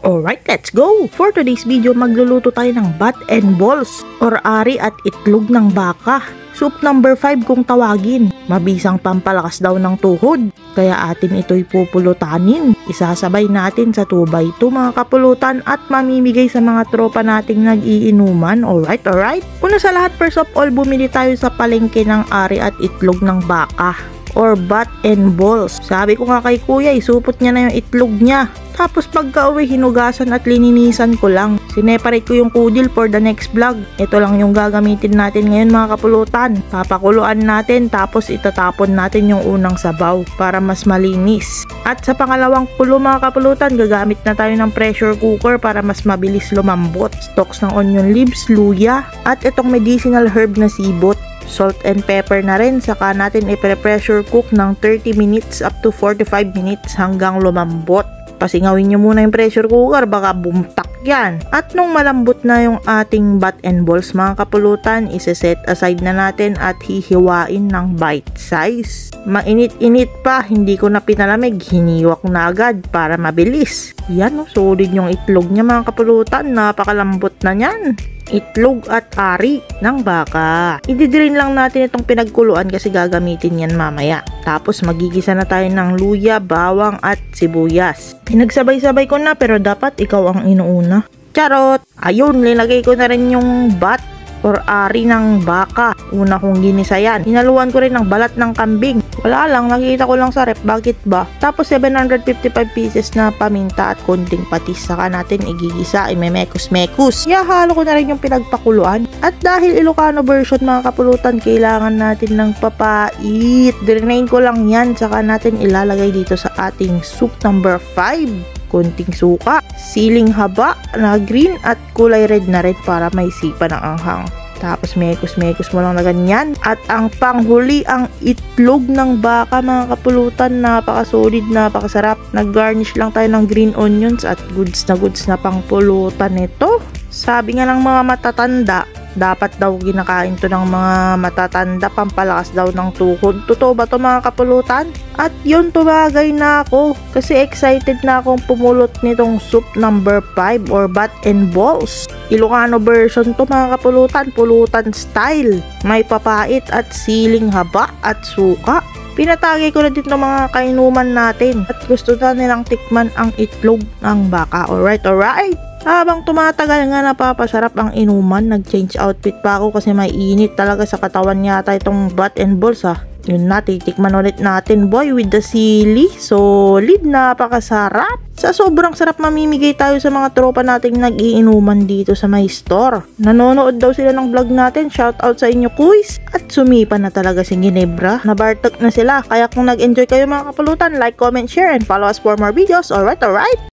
Alright, let's go! For today's video, magluluto tayo ng bat and balls or ari at itlog ng baka. Soup number 5 kung tawagin. Mabisang pampalakas daw ng tuhod, kaya atin ito'y pupulutanin. Isasabay natin sa 2x2 mga kapulutan at mamimigay sa mga tropa nating nag-iinuman. Alright. Una sa lahat, first of all, bumili tayo sa palengke ng ari at itlog ng baka or bat and balls. Sabi ko nga kay kuya, isupot niya na yung itlog niya. Tapos pagka uwi, hinugasan at lininisan ko lang. Sineparate ko yung kudil for the next vlog. Ito lang yung gagamitin natin ngayon mga kapulutan. Papakuluan natin tapos itatapon natin yung unang sabaw para mas malinis. At sa pangalawang kulo mga kapulutan, gagamit na tayo ng pressure cooker para mas mabilis lumambot. Stalks ng onion leaves, luya, at itong medicinal herb na sibot. Salt and pepper na rin, saka natin i-pressure cook ng 30 minutes up to 45 minutes hanggang lumambot. Pasingawin nyo muna yung pressure cooker, baka bumtak yan. At nung malambot na yung ating bat and balls mga kapulutan, isa-set aside na natin at hihiwain ng bite size. Mainit-init pa, hindi ko na pinalamig, hiniwa ko na agad para mabilis. Yan, solid yung itlog niya mga kapulutan, napakalambot na yan. Itlog at ari ng baka. I-drain lang natin itong pinagkuluan kasi gagamitin yan mamaya. Tapos magigisa na tayo ng luya, bawang at sibuyas. Pinagsabay-sabay ko na pero dapat ikaw ang inuuna. Charot! Ayun, linagay ko na rin yung bat or ari ng baka. Una kong ginisa yan. Hinaluan ko rin ng balat ng kambing. Wala lang, nakikita ko lang sa rep. Bakit ba? Tapos 755 pieces na paminta at konting patis. Saka natin igigisa, imemekos-mekos. Halo ko na rin yung pinagpakuluan. At dahil Ilocano version mga kapulutan, kailangan natin ng papait. Drain ko lang yan. Saka natin ilalagay dito sa ating soup number 5. Konting suka, siling haba na green at kulay red na red para may sipa ng anghang. Tapos mekos-mekos mo lang na ganyan. At ang panghuli, ang itlog ng baka mga kapulutan. Napaka-solid, napakasarap. Nag-garnish lang tayo ng green onions at goods na pangpulutan nito. Sabi nga ng mga matatanda, dapat daw kinakain to ng mga matatanda, pampalakas daw ng tuhod. Totoo ba to mga kapulutan? At yun, tumagay na ako kasi excited na akong pumulot nitong soup number 5 or bat and balls. Ilocano version to mga kapulutan, pulutan style. May papait at siling haba at suka. Pinatagay ko na din ng mga kainuman natin at gusto na nilang tikman ang itlog ng baka. Alright. Habang tumatagal nga napapasarap ang inuman, nag-change outfit pa ako kasi may init talaga sa katawan yata itong bat and balls ha. Yun na, titikman ulit natin boy with the sili. Solid, napakasarap. Sa sobrang sarap mamimigay tayo sa mga tropa nating nag-iinuman dito sa may store. Nanonood daw sila ng vlog natin, shout out sa inyo kuys. At sumipa na talaga si Ginebra. Nabartok na sila, kaya kung nag-enjoy kayo mga kapulutan, like, comment, share, and follow us for more videos. Alright.